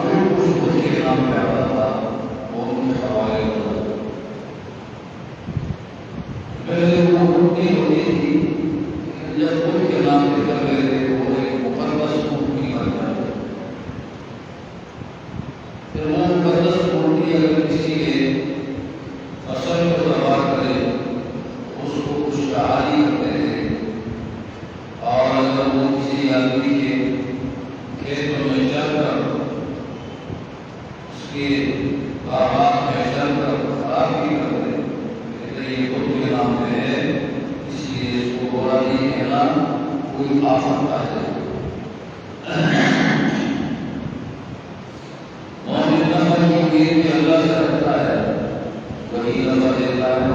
بالکل خود کے نام پہ آتا تھا اور ان کے حوالے ہوتا تھا. پہلے وہ نہیں ہوتی تھی جب خود کے نام پہ کر رہے تھے وہ ایک مقدس مورتی بن جاتی. پھر وہ مقدس مورتی اگر کسی کے اثر کو تباہ کرے اس کو کچھ کہانی کرتے تھے. اور اگر وہ کسی آدمی کے کھیتوں میں چل کر اس کے باغات میں چل کر خراب بھی کرتے کہ یہ خود کے نام پہ ہے اس لیے اس کو برا نہیں کہنا کوئی آفت آ جائے. مومن نفع کی امید بھی اللہ سے رکھتا ہے وہی نفع دیتا ہے.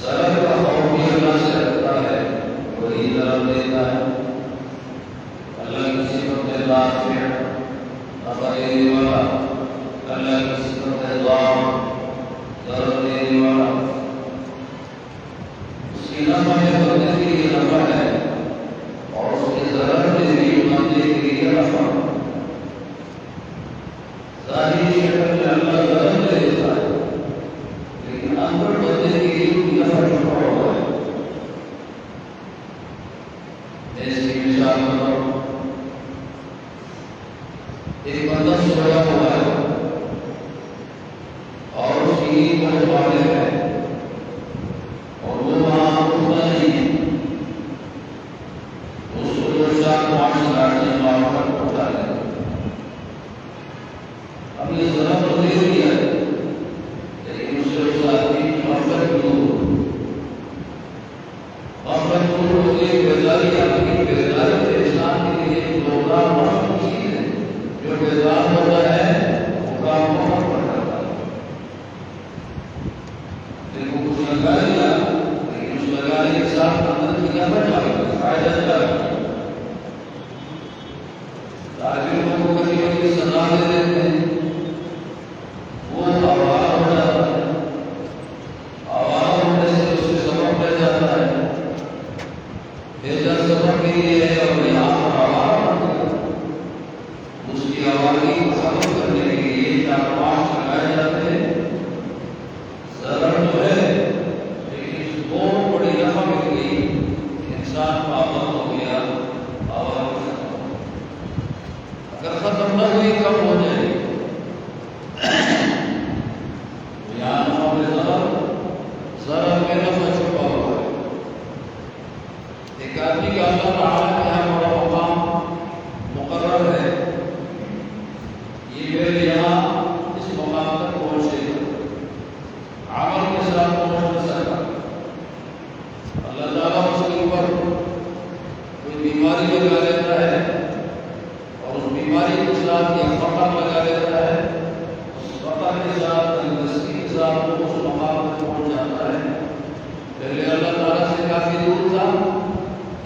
سرب کا خوف بھی اللہ سے رکھتا ہے وہی ضرب دیتا ہے. اللہ کی صفت ہے رافع نفع دینے والا. اللہ کی صفت ہے ضار ضرب دینے والا. اس کی نفع ہے بندے کے لیے نفع ہے اور اس کے ضرر کے لیے بندے کے لیے نفع. ظاہری شکل میں اللہ ضرر دے دیتا ہے لیکن اندر بندے کے لیے نفع چھپا ہوا ہے. ایسی مثال بتاؤ. ایک بندہ سویا ہوا ہے اور اس کی نیند بہت غالب ہے اور وہ وہاں اٹھتا نہیں ہے. اس کو دو چار 5 گاڑیاں مار کر اٹھا لیں. اب یہ ذرا تو دے دیا ہے لیکن اس سے اس آدمی کی غفلت دور ہو. غفلت دور ہو گئی. بیداری آدمی بیداری کے انسان کے لیے ایک زوردار موسم چیز ہے. جو بیدار ہوتا ہے وہ کام بہت پڑ جاتا ہے. پھر وہ کچھ لگا لیا لیکن اس لگانے کے ساتھ اندر کی نفع جائے فائدہ جائے. تاجروں کو کبھی کبھی سزا دے دیتے ہیں وہ آوارہ ہو جاتا ہے. آوارہ ہونے سے اس سے سبق لے جاتا ہے. بہتر سبق کے لیے ہے اور یہاں پر آوارہ بن گیا. اس کی آوارگی کو ختم کرنے کے لیے 4-5 لگائے جاتے ہیں. ضرر تو ہے لیکن اس کو بڑی نفع مل گئی. انسان پابند ہو گیا آوارگی ختم ہو. اگر ختم نہ ہوئی کم ہو جائے گی. یہاں نفع میں ضرر میں نفع چھپا ہوا ہے. ایک آدمی کا اللہ تعالیٰ کے یہاں بڑا مقام مقرر ہے. یہ پہلے یہاں اس مقام تک پہنچے گا عمل کے ساتھ پہنچ نہ سکا. اللہ تعالیٰ اس کے اوپر کوئی بیماری لگا لیتا ہے اور اس بیماری کے ساتھ ایک فقر لگا لیتا ہے. اس فقر کے ساتھ تندرستی کے ساتھ وہ اس مقام تک پہنچ جاتا ہے. پہلے اللہ تعالیٰ سے کافی دور تھا.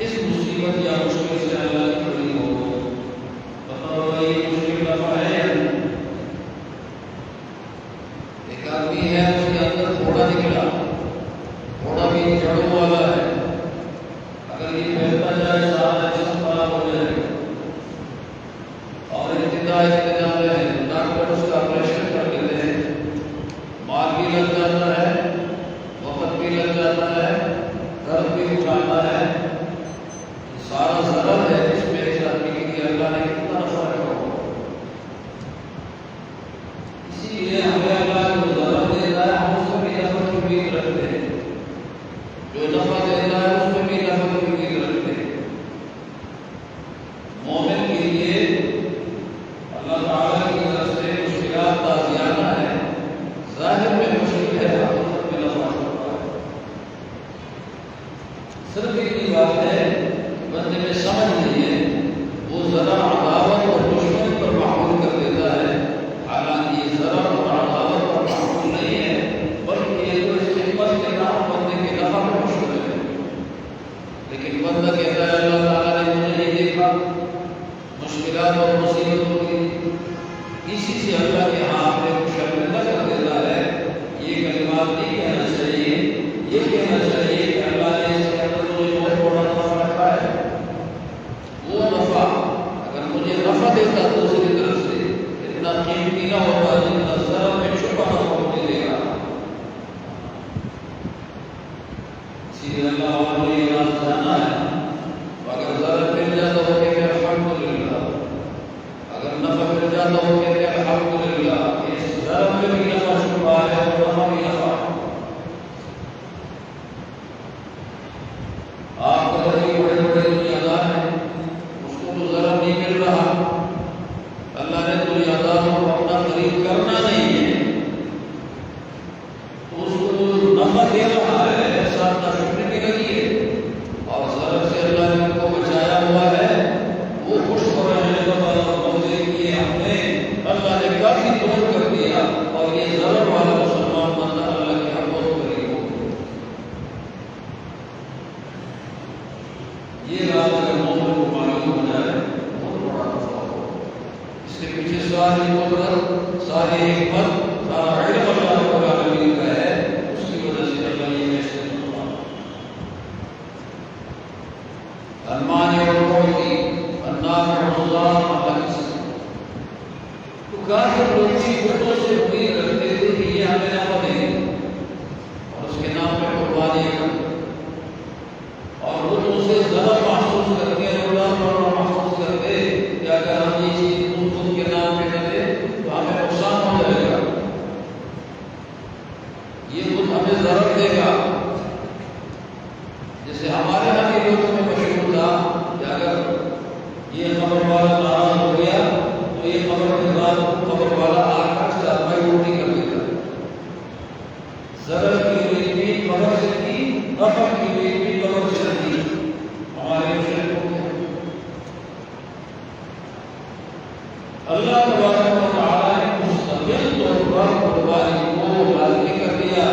اس مصیبت یا مشکل سے اللہ کی بڑی ہو گئی. بتاؤ یہ مشکل نفع ہے. ایک آدمی ہے اس کے اندر گھوڑا نکلا. گھوڑا بھی جڑوں والا ہے. اگر یہ پھیلتا جائے سارا جسم خراب ہو جائے گا اور ابتدائی میں ڈاکٹر اس کا آپریشن کر دیتے ہیں. مال بھی لگ جاتا ہے وقت بھی لگ جاتا ہے درد بھی اٹھانا ہے. سارا ضرر ہے جس میں اس آدمی کے لیے اللہ نے کتنا نفع رکھا ہوا. اسی لیے ہمیں اللہ جو ضرر دیتا ہے ہم اس میں بھی نفع کی امید رکھتے ہیں. جو نفع دیتا ہے اس میں بھی نفع کی امید رکھتے ہیں. مومن کے لیے اللہ تعالیٰ کی طرف سے مشکلات تازیانہ ہے. ظاہر میں مشکل ہے حقیقت میں نفع ہوتا ہے. صرف اتنی بات ہے بندے میں سمجھ نہیں ہے. وہ ذرا عداوت اور دشمنی پر معمول کر دیتا ہے. حالانکہ یہ ذرا اور عداوت پر معمول نہیں ہے بلکہ یہ تو اس خدمت کے نام بندے کے نفع پر مشکل ہے. لیکن بندہ کہتا ہے اللہ تعالیٰ نے مجھے نہیں دیکھا مشکلات اور مصیبتوں کی. اسی سے اللہ کے ہاں آپ نے کچھ شرمندہ کر دیتا ہے. یہ کلمات نہیں کہنا چاہیے. یہ کہنا چاہیے کہ اللہ نے اس کے اندر مجھے بہت بڑا نفع رکھا ہے. وہ نفع اگر مجھے نفع دیتا تو اس کی طرف ساری قدرت، ساری حکمت، سارا علم اللہ رب العالمین کا ہے. اس کی وجہ سے اللہ یہ فیصلے کرتا ہے. المانع والمعطي النافع والضار اللہ کی صفت. تو کافر لوگ بھی بتوں سے امید رکھتے تھے کہ یہ ہمیں نفع دیں گے اور اس کے نام پہ قربانی کریں، اور بتوں سے ضرر محسوس کر کے محسوس کرتے کہ اگر ہم یہ چیز خود کے نام پہ کریں تو ہمیں نقصان ہو جائے گا، یہ خود ہمیں ضرر دے گا. جیسے ہمارے یہاں کے لوگوں میں مشہور تھا کہ اگر یہ قبر والا ناراض ہو گیا تو یہ قبر کے بعد قبر والا آ کر چارپائی الٹی کر دیتا ہے. ضرر کی ہوئی بھی قبر سے تھی، نفع کی ہوئی بھی قبر سے تھی. ہمارے مشرکوں کے اللہ تبارک و تعالی نے مستقل طور پر قربانی کو لازمی کر دیا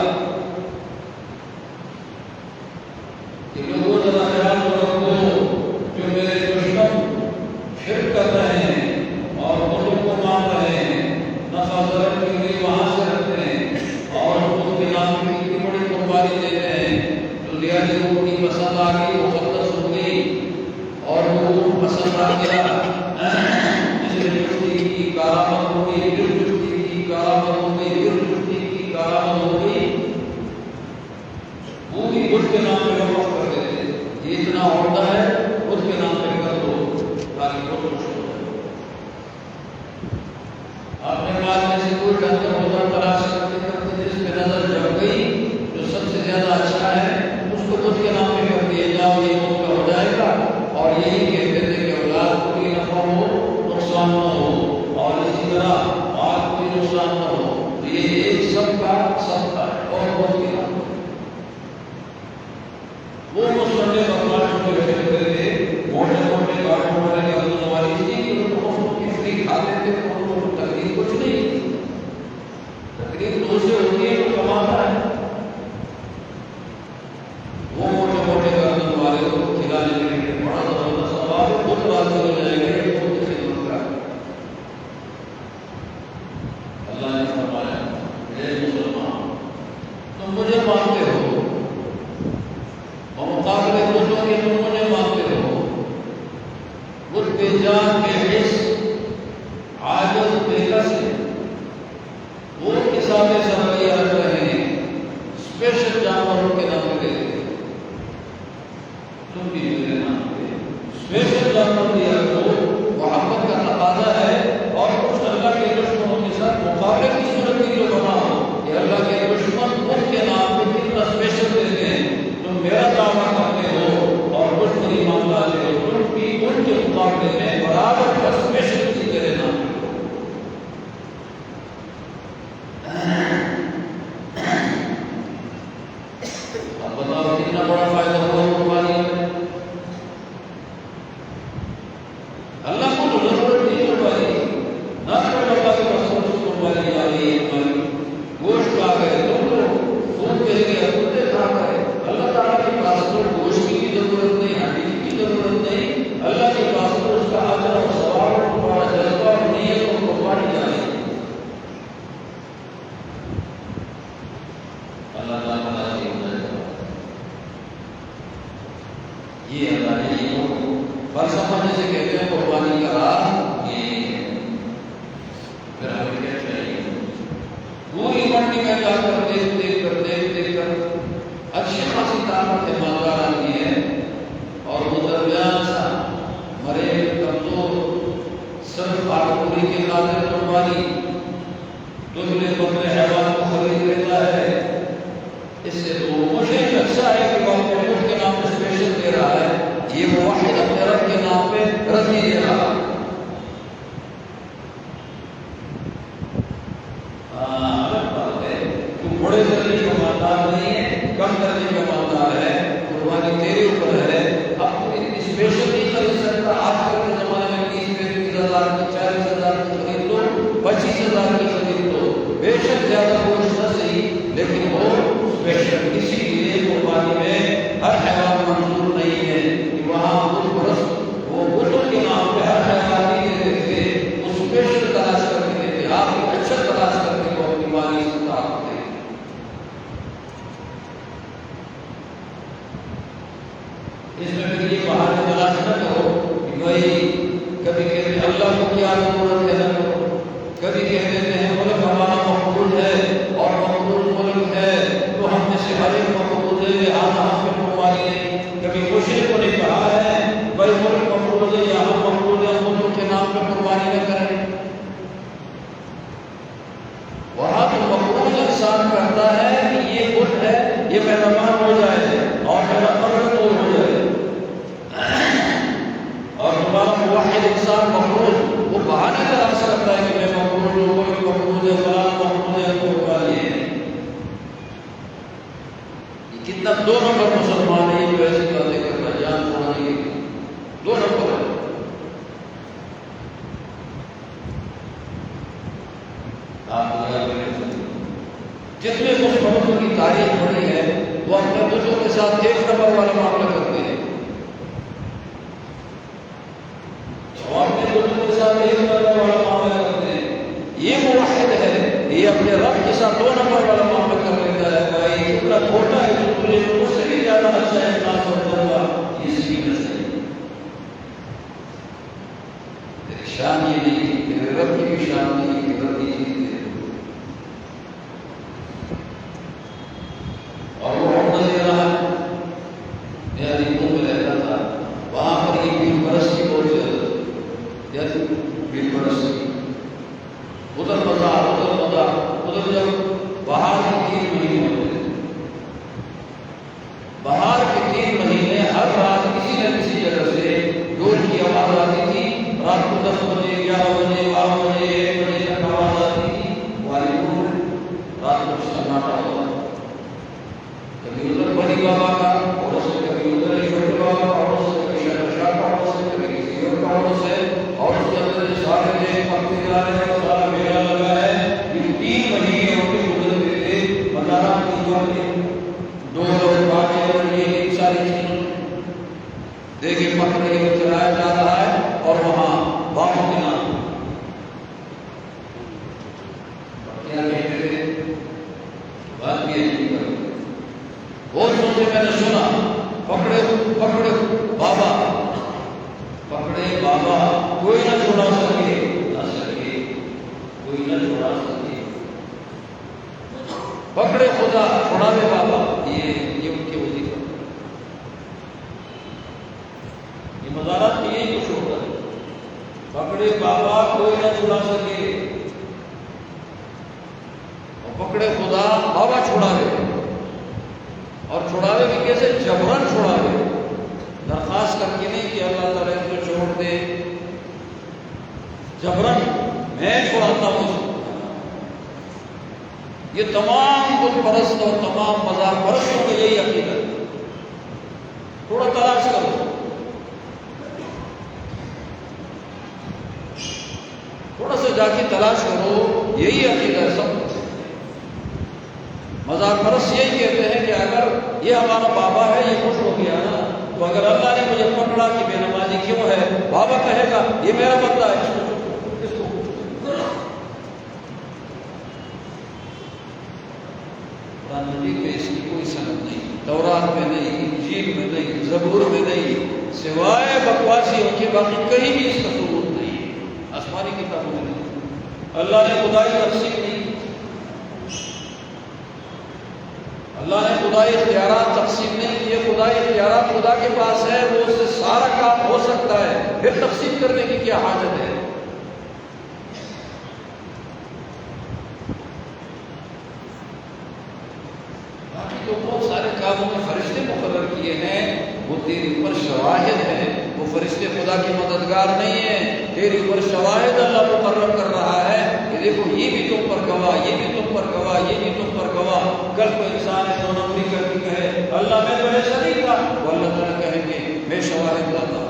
کہ لوگوں ذرا خیال رکھو جو میرے دشمن شرک کر رہے ہیں اور بتوں کو مان رہے ہیں، نفع ضرر کی ہوئی وہاں سے رکھتے ہیں اور ان کے نام کی اتنی بڑی قربانی دیتے ہیں تو لیا لوگوں کی پسند آ گئی، مقدس ہو گئی اور لوگوں کو پسند آ گیا. جسے کی کارآمد ہو گئی، جسے کی کارآمد ہو گئی، جسے کی کارآمد ہو گئی، وہ بھی بدھ کے نام پہ وقف کر دیتے. یہ اتنا ہوتا ہے بدھ کے نام پہ کر دو تاکہ بہت خوش ہو جائے. اپنے بعد میں سے کوئی ڈاکٹر ہوتا تلاش کرتے کرتے جس پہ نظر جم گئی جو سب سے زیادہ اچھا ہے اس کو بدھ کے نام پہ کر دیا جاؤ، یہ بدھ کا ہو جائے گا. اور یہی کہتے تھے کہ اولاد کو کوئی نفع ہو نقصان نہ ہو اور اسی طرح آگ کوئی نقصان نہ ہو. تو یہ ایک سب کا ہے اور بدھ کے نام وہ مسلے بکواس کو کرتے تھے. موٹے موٹے کارٹون والے گردوں والی تھی کہ ان کو فری کھاتے تھے، ان کو تکلیف کچھ نہیں. تکلیف تو سے ہوتی ہے تو کماتا ہے. وہ موٹے موٹے گردوں والے کو کھلانے کے لیے بڑا زبردست ثواب ہے. خود راضی ہو جائے گا یہ خود خدمت کا. اللہ نے فرمایا اے مسلمان تم مجھے مانتے ہو اور مقابلے بتوں کے تم مجھے مانتے ہو. بت بے جان بے حس عاجز بے کس وہ حساب سرمایہ رکھ رہے ہیں، اسپیشل جانوروں کے نام لے رہے ہیں. تم بھی میرے نام پہ اسپیشل جانور دیا تو محبت کا تقاضا ہے. اور کچھ اللہ کے دشمنوں کے ساتھ مقابلے کی صورت کی جو بناؤ کہ اللہ کے دشمن ان کے نام پہ کتنا اسپیشل دیتے ہیں. تم میرا دعویٰ کرتے ہو اور کچھ پر ایمان لاتے ہو، تم بھی ان کے مقابلے میں برابر کا اسپیشل کی تیرے نام پہ. اب بتاؤ کتنا بڑا فائدہ ہوا قربانی میں. اللہ کو تو ضرورت نہیں قربانی، نہ تو اللہ کے رسول سے قربانی آ گئی ہماری گوشت آ گئے تم لوگ خون کہہ گئے کتے کھا گئے. اللہ تعالیٰ کے پاس تو گوشت کی ضرورت نہیں، ہڈی کی ضرورت نہیں. اللہ کے پاس تو اس کا اجر اور ثواب اور تمہارا جذبہ اور نیت اور قربانی جائے. اللہ تعالیٰ یہ اللہ نے یہ فلسفہ جیسے کہتے ہیں قربانی کا راز یہ پھر ہمیں کیا چاہیے پوری منڈی میں جا کر دیکھ کر اچھی خاصی طاقت ہے مالدار آدمی ہے اور وہ درمیان سا مرے کمزور صرف آٹوری کے خاطر قربانی دبلے پتلے حیوان کو خرید لیتا ہے. اس سے تو مجھے اچھا ہے کہ وہ محمود کے نام پہ اسپیشل دے رہا ہے، یہ وہ واحد اپنے رب کے نام پہ رضی دے رہا ہے. الگ بات ہے تو بڑے درجے کا مالدار نہیں ہے، کم درجے کا مالدار ہے، قربانی تیرے اوپر ہے. اب تو اتنی اسپیشل نہیں خرید سکتا. آج کل کے زمانے میں 30,000 کی 40,000 کی خرید لو، 25,000 کی خرید لو. بے شک زیادہ گوشت نہ صحیح لیکن وہ اسپیشل. اسی لیے قربانی میں ہر حیوان منظور نہیں ہے کہ وہاں بت پرست وہ بتوں کے نام پہ ہر حیوان بھائی کبھی کہتے ہیں اللہ کو کیا ضرورت ہے نہ کرو، کبھی کہہ دیتے ہیں ملک ہمارا مقبول ہے اور مقبول ملک ہے تو ہم میں سے ہر ایک مقبول ہے لہٰذا ہم پہ قربانی ہے۔ کبھی مشرک کو نے کہا ہے بھائی ملک مقبول ہے یا ہم مقبول ہیں، ملک کے نام پہ قربانی نہ کریں۔ وہاں تو مقبول انسان کرتا ہے کہ یہ بت ہے یہ مہربان ہو جائے اور میرا قبر دور ہو جائے، اور تمہارا موحد انسان مقبول وہ بہانے تلاش کرتا ہے کہ میں مقبول ہوں، کوئی مقبول ہے، فلاں مقبول ہے، تو ہوگا یہ کتنا دو نمبر مسلمان ہے، یہ جو ایسی باتیں کرتا ہے جان چھوڑانے کے لیے دو نمبر ہے۔ جتنے مسلمانوں کی تاریخ پڑھی ہے وہ اپنے بزرگوں کے ساتھ ایک نمبر والا معاملہ کرتے ہیں، وہ اپنے بزرگوں کے ساتھ ایک نمبر والا معاملہ کرتے ہیں۔ یہ موحد ہے، یہ اپنے رب کے ساتھ دو نمبر والا معاملہ کر لیتا ہے، بھائی اتنا چھوٹا ہے کہ تجھے مجھ سے بھی زیادہ اچھا ہے نہ سمجھوں گا، اس کی وجہ سے تیری شان یہ نہیں، تیرے رب کی بھی شان نہیں کہ رب کی چیز ہے۔ اور وہ عمدہ دے رہا ہے، میرا دن میں رہتا تھا وہاں پر ایک بت پرستی بہت زیادہ جیسے بت پرستی ادھر ادھر جب باہر کے 3 مہینے ہوتے تھے، باہر کے 3 مہینے ہر رات کسی نہ کسی جگہ سے ڈول کی آواز آتی تھی، رات کو 10 بجے 11 بجے 12 بجے 1 بجے تک آواز آتی تھی، رات کو سناٹا ہوتا تھا، کبھی ادھر بڑی بابا کا اور سے کبھی ادھر چھوٹے بابا کا اور سے کبھی شاہ کا اور سے کبھی کسی اور کا اور سے، اور اس کے اندر سارے لے پکتے جا رہے ہیں، سارا میلہ لگا ہے۔ یہ 3 مہینے ان کے گزرتے تھے، مزارات کی جو دو لوگ باقی اور یہ ساری چیزیں دیکھے پک رہی ہے، چلایا جا رہا ہے، اور وہاں باپوں کے نام کیا کہتے تھے بات بھی ہے بہت سوچے میں نے سنا، پکڑے بابا کوئی نہ چھوڑا سکے، کوئی نہ چھوڑا سکے، پکڑے خدا چھوڑا دے بابا، یہ ان کے وظیفہ، یہ مزارات کی یہی کچھ ہوتا ہے، پکڑے بابا کوئی نہ چھوڑا سکے، اور پکڑے خدا بابا چھوڑا دے، اور چھوڑاوے بھی کیسے؟ جبرن چھوڑاوے، درخواست کر کے نہیں کہ اللہ تعالیٰ اس کو چھوڑ دے، جبرن میں چھوڑاتا ہوں۔ یہ تمام بت پرست اور تمام مزار پرستوں کا یہی عقیدہ ہے، تھوڑا تلاش کرو، تھوڑا سا جا کے تلاش کرو، یہی عقیدہ ہے سب۔ مزار پرست یہی کہتے ہیں کہ اگر یہ ہمارا بابا ہے یہ خوش ہو گیا نا، تو اگر اللہ نے مجھے پکڑا کہ بے نمازی کیوں ہے، بابا کہے گا یہ میرا بندہ ہے، اس کو قرآن مجید میں اس کی کوئی سند نہیں، تورات میں نہیں، انجیل میں نہیں، زبور میں نہیں، سوائے بکواسیوں کے باقی کہیں بھی اس کا ثبوت نہیں، آسمانی کتابوں میں نہیں۔ اللہ نے خدائی تقسیم نہیں، اللہ نے خدائی اختیارات تقسیم نہیں کیے، خدائی اختیارات خدا کے پاس ہے، وہ اس سے سارا کام ہو سکتا ہے، پھر تقسیم کرنے کی کیا حاجت ہے؟ باقی تو بہت سارے کاموں میں فرشتے مقرر کیے ہیں، وہ تیرے اوپر شواہد ہیں، وہ فرشتے خدا کے مددگار نہیں ہیں، تیرے اوپر شواہد اللہ مقرر کر رہا ہے کہ دیکھو یہ بھی تم پر گواہ، یہ بھی تم پر گواہ، یہ بھی تم پر گواہ۔ کل کو انسان ہے 2 نمبری کر کے کہے اللہ میں تو ایسا نہیں تھا، وہ اللہ تعالیٰ کہیں گے میں شواہد لاتا ہوں،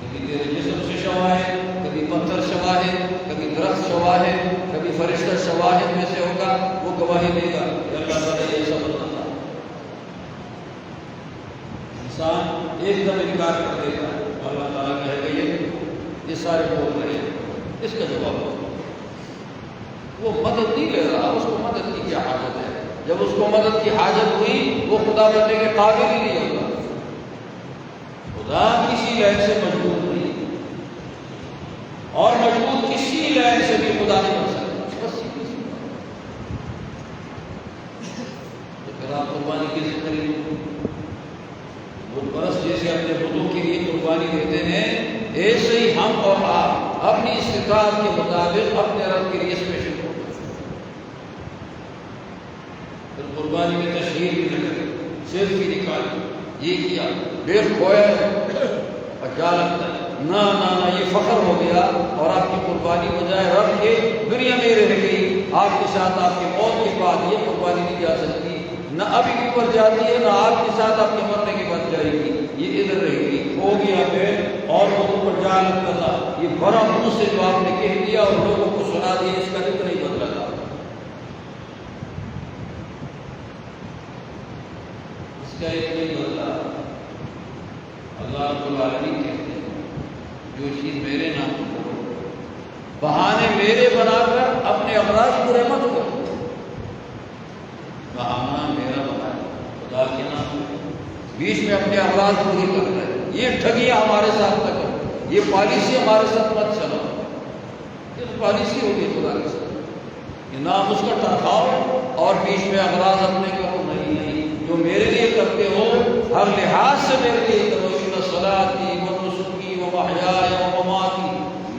کبھی تیرے جسم سے شواہد، کبھی پتھر شواہد، کبھی درخت شواہد، کبھی فرشتہ شواہد میں سے ہوگا، وہ گواہی دے گا کہ اللہ تعالیٰ یہ سب بتاتا۔ انسان ایک دم انکار کر دے گا، اللہ تعالیٰ کہے گا یہ سارے بول رہے ہیں، اس کا جواب ہو، وہ مدد نہیں لے رہا، اس کو مدد کی کیا حاجت ہے؟ جب اس کو مدد کی حاجت ہوئی وہ خدا بننے کے قابل ہی نہیں ہوگا۔ لائن سے مضبوط نہیں، اور مضبوط کسی لائن سے بھی خدا نہیں بن سکتا، بس سیدھی سی بات۔ تو پھر آپ قربانی کیسے کریں گے؟ بت پرست جیسے اپنے بتوں کے لیے قربانی دیتے ہیں، ایسے ہی ہم اور آپ اپنی استطاعت کے مطابق اپنے رب کے لیے اسپیشل قربانی، پھر قربانی میں تشہیر بھی نہ کریں، صرف ہی نکالی، یہ کیا ڈیر کھویا اور کیا لگتا ہے، نہ یہ فخر ہو گیا، اور آپ کی قربانی بجائے رب کے دنیا میں رہ گئی، آپ کے ساتھ آپ کے موت کے بعد یہ قربانی نہیں جا سکتی، نہ ابھی کے اوپر جاتی ہے، نہ آپ کے ساتھ آپ کے مرنے کے بعد جائے گی، یہ ادھر رہے گی، ہو گیا پھر، اور وہ اوپر جا لگتا تھا، یہ بڑا منہ سے جو آپ نے کہہ دیا اور لوگوں کو سنا دیا، اس کا ذکر نہیں بدلا تھا، اس کا ایک نہیں بدلا۔ اللہ رب العالمین کہتے ہیں جو چیز میرے نام سے کرو، بہانے میرے بنا کر اپنے اغراض پورے مت کرو، بہانہ میرا بنا خدا کے نام بیچ میں اپنے اغراض پوری کر رہے ہیں، یہ ٹھگیاں ہمارے ساتھ نہ کرو، یہ پالیسی ہمارے ساتھ مت چلاؤ، یہ پالیسی ہوگی خدا کے ساتھ، یہ نام اس کا ٹرکاؤ اور بیچ میں اغراض اپنے کرو، نہیں جو میرے لیے کرتے ہو ہر لحاظ سے میرے لیے کرو، صلاتی و نسکی و محیای و مماتی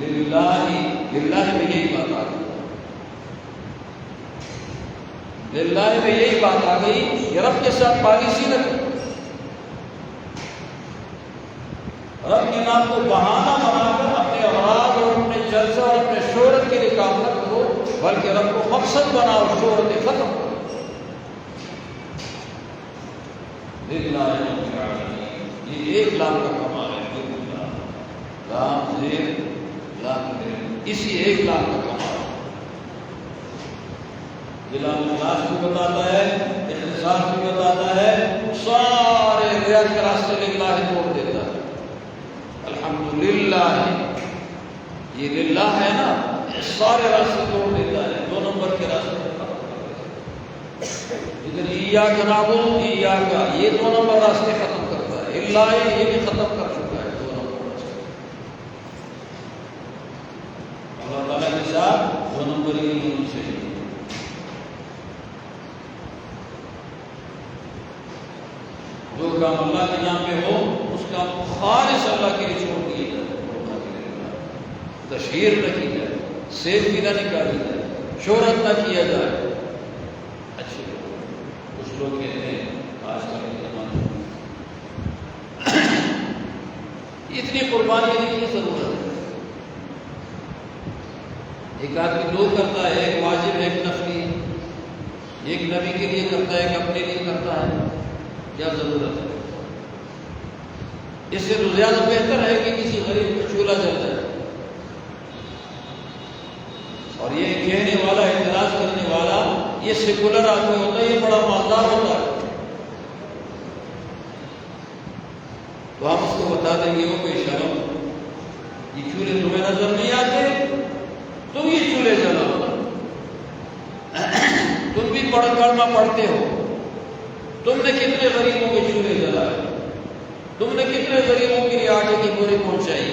للہ میں یہی بات آ گئی، للہ میں یہی بات آ گئی کہ رب کے ساتھ پالیسی نہ کرو، رب کے نام کو بہانہ بنا کر اپنے اغراض اور اپنے جلسہ اور اپنے شہرت کے لیے کام نہ کرو، بلکہ رب کو مقصد بناؤ، شہرت ختم کرو، للہ یہ 1 لاکھ کا کمال ہے، لام زیر لام زیر، اسی 1 لاکھ کا کمال ہے، جلال اخلاص بھی بتاتا ہے، اخلاص بھی بتاتا ہے، سارے ریاض کے راستے للہ توڑ دیتا ہے، الحمدللہ، یہ للہ ہے نا، سارے راستے توڑ دیتا ہے، 2 نمبر کے راستے ادھر ایاک نعبد ایاک، یہ 2 نمبر راستے ختم کرتا ہے، اللہ یہ بھی ختم کر چکا ہے 2 نمبر راستے، اللہ تعالیٰ کے ساتھ 2 نمبر یہ ہونا چاہیے، جو کام اللہ کے نام پہ ہو اس کام کو خالص اللہ کے لیے چھوڑ دیا جائے، تشہیر نہ کی جائے، سیلفی نہ نکالی جائے، شہرت نہ کیا جائے، اچھے کچھ لوگ کہتے ہیں آج کل کے زمانے میں اتنی قربانی کی ضرورت ہے، ایک آدمی 2 کرتا ہے، ایک واجب ایک نفلی، ایک نبی کے لیے کرتا ہے ایک اپنے لیے کرتا ہے، کیا ضرورت ہے؟ اس سے تو زیادہ بہتر ہے کہ کسی غریب کو چولہا جل جائے، اور یہ کہنے والا اعتراض کرنے والا یہ سیکولر آدمی ہوتا ہے، یہ بڑا مالدار ہوتا ہے، تو ہم اس کو بتا دیں گے وہ کوئی شرم، یہ چولہے تمہیں نظر نہیں آتے، تم یہ چولہے جلاؤ، تم بھی کلمہ پڑھتے ہو، تم نے کتنے غریبوں کے چولہے جلائے، تم نے کتنے غریبوں کے لیے آٹے کی بوری پہنچائی،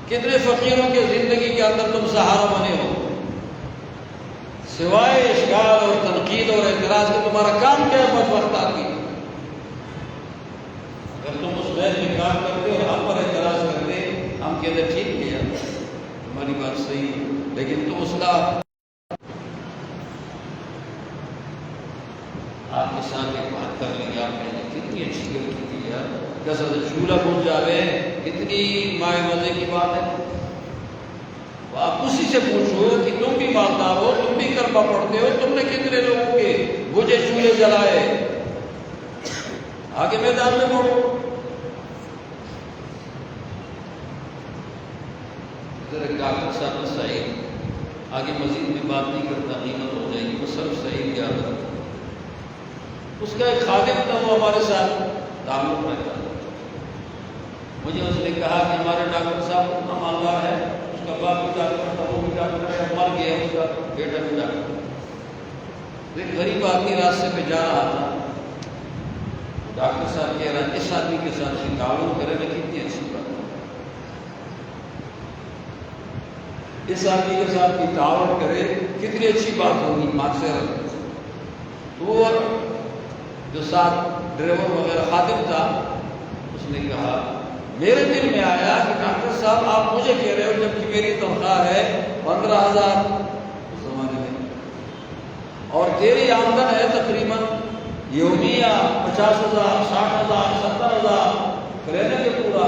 کتنے فقیروں کے زندگی کے اندر تم سہارا بنے ہو، سوائے اشکال اور تنقید اور اعتراض کے تمہارا کام کیا ہے؟ بدبخت آتی، اگر تم اس غیر میں کام کرتے اور ہم پر اعتراض کرتے، ہم کہتے ٹھیک کیا تمہاری بات صحیح، لیکن تم اس کا آپ کے ساتھ ایک بات کر لیں گے، آپ نے کتنی اچھی غلطی کی یار، کیسا چولہا بن جاوے، کتنی مائے مزے کی بات ہے، تو آپ اسی سے پوچھو کہ تم بھی مالدار ہو، تم بھی کلمہ پڑھتے ہو، تم نے کتنے لوگوں کے بجھے چولہے جلائے، آگے میدان میں بڑھو۔ ڈاکٹر صاحب سعید آگے مزید میں بات نہیں کرتا، قیمت ہو جائے گی، وہ صرف سعید یاد رکھتا، اس کا ایک خادم تھا، وہ ہمارے ساتھ تعلق رکھتا تھا، مجھے اس نے کہا کہ ہمارے ڈاکٹر صاحب اتنا مالدار ہے، اس کا باپ بھی ڈاکٹر تھا، وہ بھی ڈاکٹر ہے، مر گیا اس کا بیٹا بھی ڈاکٹر، ایک غریب آدمی راستے پہ جا رہا تھا، ڈاکٹر صاحب کہہ رہا ہے اس آدمی کے ساتھ تعاون کرے گا کتنی اچھی بات ہے، اس آدمی کے ساتھ بھی تعاون کرے کتنی اچھی بات ہوگی معاشرت۔ وہ جو ساتھ ڈرائیور وغیرہ خادم تھا اس نے کہا میرے دل میں آیا کہ ڈاکٹر صاحب آپ مجھے کہہ رہے ہو جبکہ میری تنخواہ ہے 15,000 اس زمانے میں، اور تیری آمدن ہے تقریباً یومیہ 50,000 60,000 70,000 کرنے کے پورا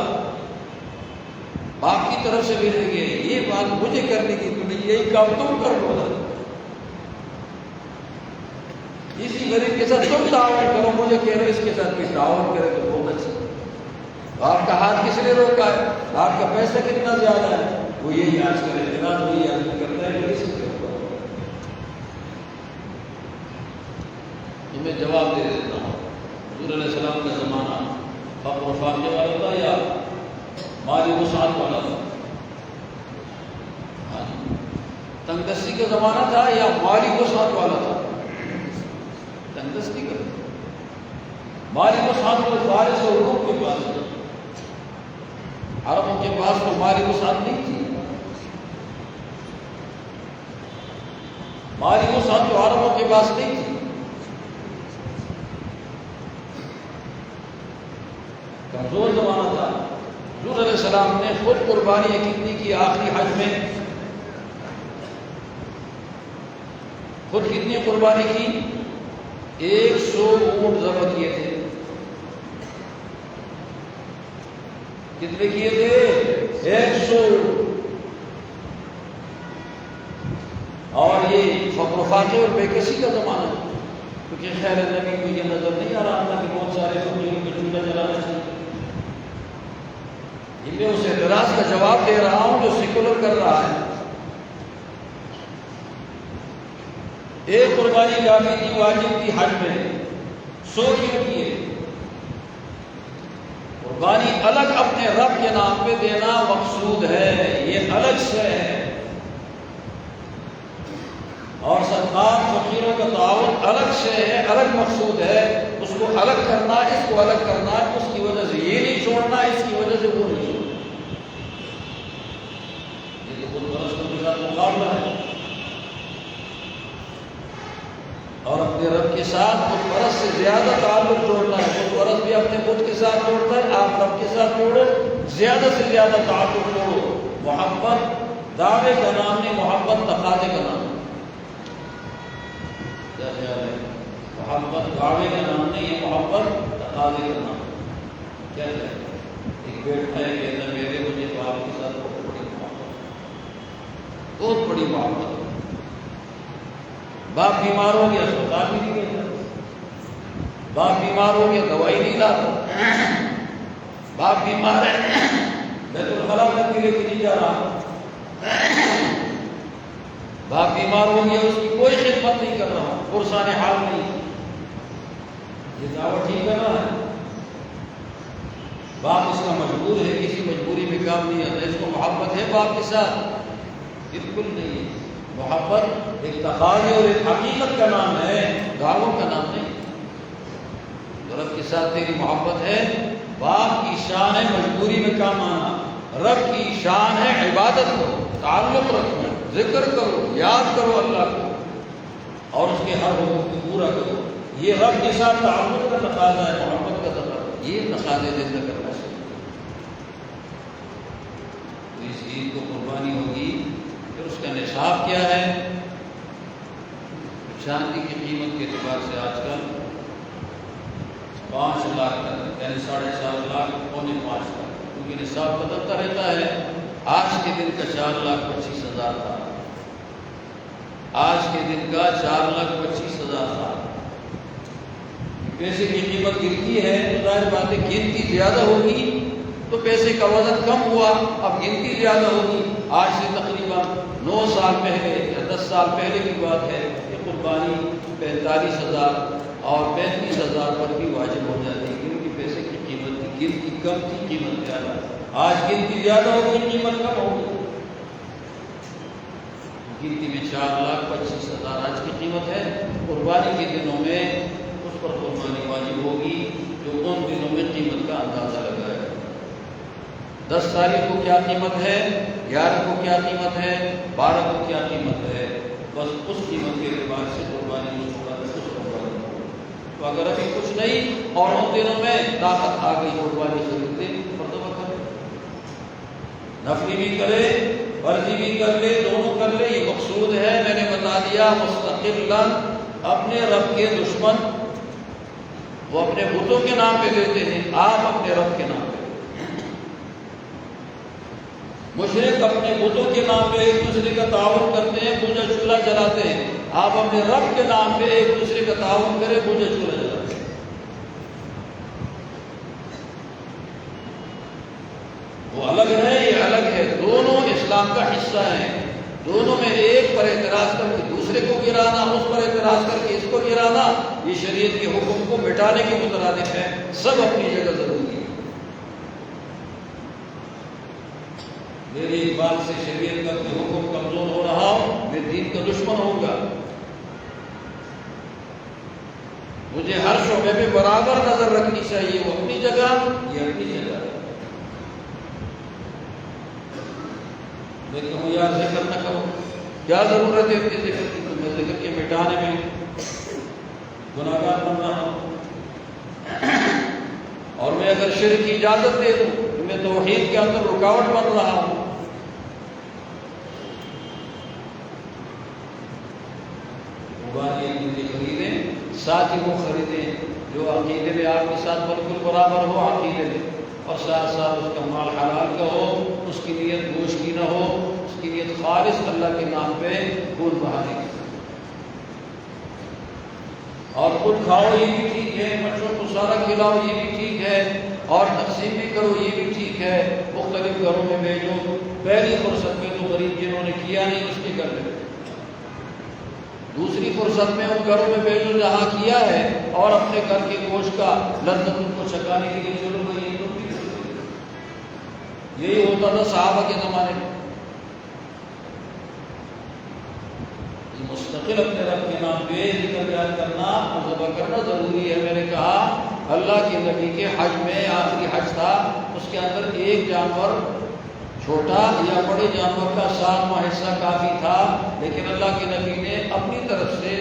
باپ کی طرف سے بھیجیں گے، یہ بات مجھے کرنے کی تو نہیں، یہی کام تم کر لو، اسی غریب کے ساتھ تم تعاون کرو، مجھے کہہ رہے اس کے ساتھ بھی تعاون کرے تو بہت اچھا۔ آپ کا ہاتھ کس لیے روکا ہے؟ آپ کا پیسہ کتنا زیادہ ہے؟ وہ یہی آج کل اعتراض وہی آدمی کرتا ہے کہ اس لیے میں جواب دے دیتا ہوں۔ حضور علیہ السلام کا زمانہ فقر و فاقے والا تھا یا مالی وسعت والا تھا؟ تنگ دستی کا زمانہ تھا یا مالی وسعت والا تھا؟ تنگ دستی کا۔ مالی وسعت تو فارس اور روم کے پاس تھا، عربوں کے پاس تو مالی وسعت نہیں تھی۔ مالی وسعت تو عربوں کے پاس نہیں تھی، کمزور زمانہ تھا۔ حضور علیہ السلام نے خود قربانی کتنی کی آخری حج میں؟ خود کتنی قربانی کی؟ 100 اونٹ ذبح کیے تھے۔ کتنے کیے تھے؟ 100۔ اور یہ فقر و فاقے اور بے کسی کا زمانہ ہے، کیونکہ خیر نبی کو یہ نظر نہیں آ رہا تھا کہ بہت سارے فقیروں کو چولہا جلانا چاہیے۔ یہ میں اس اعتراض کا جواب دے رہا ہوں جو سیکولر کر رہا ہے۔ ایک قربانی کافی تھی، واجب تھی حج میں، 100 کیوں کیے؟ قربانی الگ اپنے رب کے نام پہ دینا مقصود ہے، یہ الگ سے ہے، اور صدقات فقیروں کا تعاون الگ سے ہے، الگ مقصود ہے، اس کو الگ کرنا، اس کو الگ کرنا، اس کی وجہ سے یہ نہیں چھوڑنا، اس کی وجہ سے وہ نہیں چھوڑنا، یہ تو خود پرستوں کے ساتھ مقابلہ ہے۔ اور اپنے رب کے ساتھ خود پرست سے زیادہ تعلق جوڑنا ہے، خود پرست بھی اپنے خود کے ساتھ جوڑتا ہے، آپ رب کے ساتھ جوڑو، زیادہ سے زیادہ تعلق جوڑو۔ محبت دعوے کا نام نہیں، محبت تقاضے کا نام ہے۔ کیا خیال ہے؟ محبت دعوے کا نام نہیں ہے، محبت تقاضے کا نام ہے۔ کیا خیال ہے؟ ایک بیٹا ہے کہتا میرے مجھے باپ کے ساتھ بہت بڑی محبت، بہت بڑی محبت۔ باپ بیمار ہو گیا اسپتال بھی نہیں گیا، باپ بیمار ہو گیا دوائی نہیں لاتا، باپ بیمار ہے بیت الخلا تک بھی لے کے نہیں جا رہا، باپ بیمار ہو گیا اس کی کوئی خدمت نہیں کر رہا، پرسان حال نہیں، یہ دعوت ٹھیک کر رہا ہے؟ باپ اس کا مجبور ہے، کسی مجبوری میں کام نہیں آتا، اس کو محبت ہے باپ کے ساتھ؟ بالکل نہیں ہے۔ محبت ایک تقاضے اور ایک حقیقت کا نام ہے، دعووں کا نام نہیں۔ رب کے ساتھ تیری محبت ہے، باپ کی شان ہے مجبوری میں کام آنا، رب کی شان ہے عبادت کرو، تعلق رکھو، ذکر کرو، یاد کرو اللہ کو، اور اس کے ہر حقوق کو پورا کرو۔ یہ رب کے ساتھ تعلق کا تقاضا ہے، محبت کا تقاضا، یہ تقاضے زندہ کرنا چاہیے۔ تو اس عید کو قربانی ہوگی، پھر اس کا نصاب کیا ہے؟ چاندی کی قیمت کے اعتبار سے آج کل 5 لاکھ تک، یعنی 4.5 لاکھ، 4.5 لاکھ، کیونکہ نصاب بدلتا رہتا ہے۔ آج کے دن کا 4,25,000 تھا، آج کے دن کا 4,25,000 تھا۔ پیسے کی قیمت گرتی ہے تو ظاہر بات ہے گنتی زیادہ ہوگی، تو پیسے کا وزن کم ہوا، اب گنتی زیادہ ہوگی۔ آج سے تقریباً 9 سال پہلے یا 10 سال پہلے کی بات ہے کہ قربانی 45,000 اور 35,000 پر بھی واجب ہو جاتی، کیونکہ پیسے کی قیمت کی گنتی کم تھی، قیمت زیادہ۔ آج گنتی زیادہ ہوگی، قیمت کم ہوگی۔ گنتی میں 4,25,000 آج کی قیمت ہے، قربانی کے دنوں میں اس پر قربانی واجب ہوگی۔ جو ان دنوں میں قیمت کا اندازہ لگائے. 10 تاریخ کو کیا قیمت ہے، 11 کو کیا قیمت ہے، 12 کو کیا قیمت ہے، بس اس قیمت کے اعتبار سے قربانی اس قربانی ہو. تو اگر ابھی کچھ نہیں اور ان دنوں میں طاقت آ گئی قربانی خریدتے مرتبہ کرے، نفلی بھی کرے فرضی بھی کر لے، دونوں کر لے. یہ مقصود ہے، میں نے بتا دیا. مستقلاً اپنے رب کے دشمن وہ اپنے بتوں کے نام پہ دیتے ہیں، آپ اپنے رب کے نام پہ. مشرک اپنے بتوں کے نام پہ ایک دوسرے کا تعاون کرتے ہیں، پوجا چولہا جلاتے ہیں. آپ اپنے رب کے نام پہ ایک دوسرے کا تعاون کریں، پوجا چولہا جلاتے ہیں. وہ الگ ہے، یہ الگ ہے. دونوں اسلام کا حصہ ہیں. دونوں میں ایک پر اعتراض کر کے دوسرے کو گرانا، اس پر اعتراض کر کے اس کو گرانا، یہ شریعت کے حکم کو مٹانے کے مترادف ہے. سب اپنی جگہ ضروری ہے. میری ایک بات سے شریعت کا کوئی حکم کمزور ہو رہا ہو، میں دین کا دشمن ہوں گا. مجھے ہر شعبے میں برابر نظر رکھنی چاہیے. وہ اپنی جگہ، یہ اپنی جگہ. میں کہوں یار ذکر نہ کرو، کیا ضرورت ہے اپنے ذکر کی؟ تو میں ذکر کے مٹانے میں گناہگار بن رہا ہوں. اور میں اگر شرک کی اجازت دے دوں تو میں توحید کے اندر رکاوٹ بن رہا ہوں. قربانی خریدیں، ساتھ ہی وہ خریدیں جو عقیدے میں آپ کے ساتھ بالکل برابر ہو عقیدے میں، اور ساتھ ساتھ اس کا مال حلال کا ہو، اس کی نیت گوشت کی نہ ہو، اس کی نیت خالص اللہ کے نام پہ خون بہانے کی. اور خود کھاؤ یہ بھی ٹھیک ہے، بچوں کو سارا کھلاؤ یہ بھی ٹھیک ہے، اور تقسیم بھی کرو یہ بھی ٹھیک ہے. مختلف گھروں میں بھیجو. پہلی فرصت میں تو غریب جنہوں نے کیا نہیں اس کے گھر میں، دوسری فرصت میں ان گھروں میں بھیجو جہاں کیا ہے، اور اپنے گھر کے گوشت کا لذت ان کو چھکانے کے لیے چلو بھائی. یہی ہوتا تھا صحابہ کے زمانے میں. مستقل اپنے رب کے نام پہ ذکر یاد کرنا اور ذبح کرنا ضروری ہے. میں نے کہا اللہ کے نبی کے حج میں آخری حج تھا، اس کے اندر ایک جانور چھوٹا یا بڑے جانور کا 7واں حصہ کافی تھا، لیکن اللہ کے نبی نے اپنی طرف سے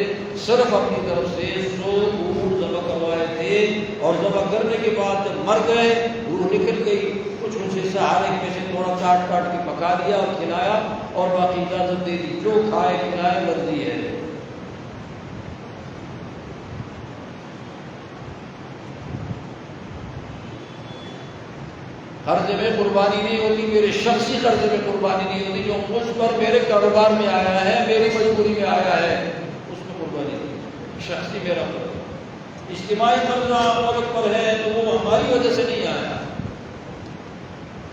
صرف اپنی طرف سے 100 اونٹ ذبح کروائے تھے. اور ذبح کرنے کے بعد جب مر گئے، روح نکل گئی، کچھ حصہ ہر ایک میں سے تھوڑا کاٹ کاٹ کے پکا دیا اور کھلایا، اور باقی اجازت دے دی جو کھائے کھلائے مرضی ہے. قرضے میں قربانی نہیں ہوتی، میرے شخصی قرضے میں قربانی نہیں ہوتی. جو مجھ پر میرے کاروبار میں آیا ہے، میری مجبوری میں آیا ہے، اس میں قربانی نہیں. شخصی میرا قرض. اجتماعی قرضہ عورت پر ہے تو وہ ہماری وجہ سے نہیں آیا،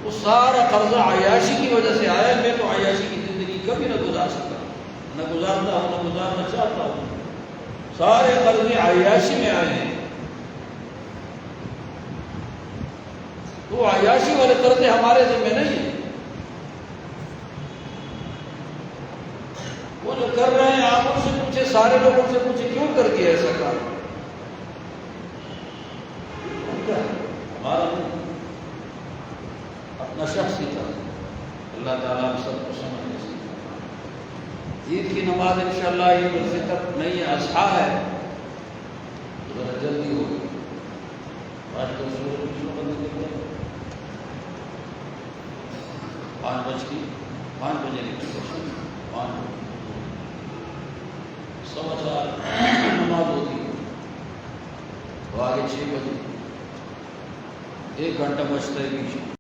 وہ سارا قرضہ عیاشی کی وجہ سے آیا. میں تو عیاشی کی زندگی کبھی نہ گزار سکتا، نہ گزارتا ہوں، نہ گزارنا چاہتا ہوں. سارے قرضے عیاشی میں آئے ہیں. تو عیاشی والے قرضے ہمارے ذمہ نہیں ہیں. وہ جو کر رہے ہیں آپ ان سے پوچھے، سارے لوگوں سے پوچھے کیوں کر دیا ایسا کام؟ ہمارا اپنا شخص ہی تھا. اللہ تعالیٰ ہم سب کو سمجھنے سے. عید کی نماز انشاءاللہ عید الفطر نہیں ہے، اضحیٰ ہے، ذرا جلدی ہوگی. آج کل سورج کی شو بند کر دیں 5 بجے نکل 5 سوا 4 نماز ہوتی ہے، تو آگے 6 بجے 1 گھنٹہ بچتا ہے بیچ میں.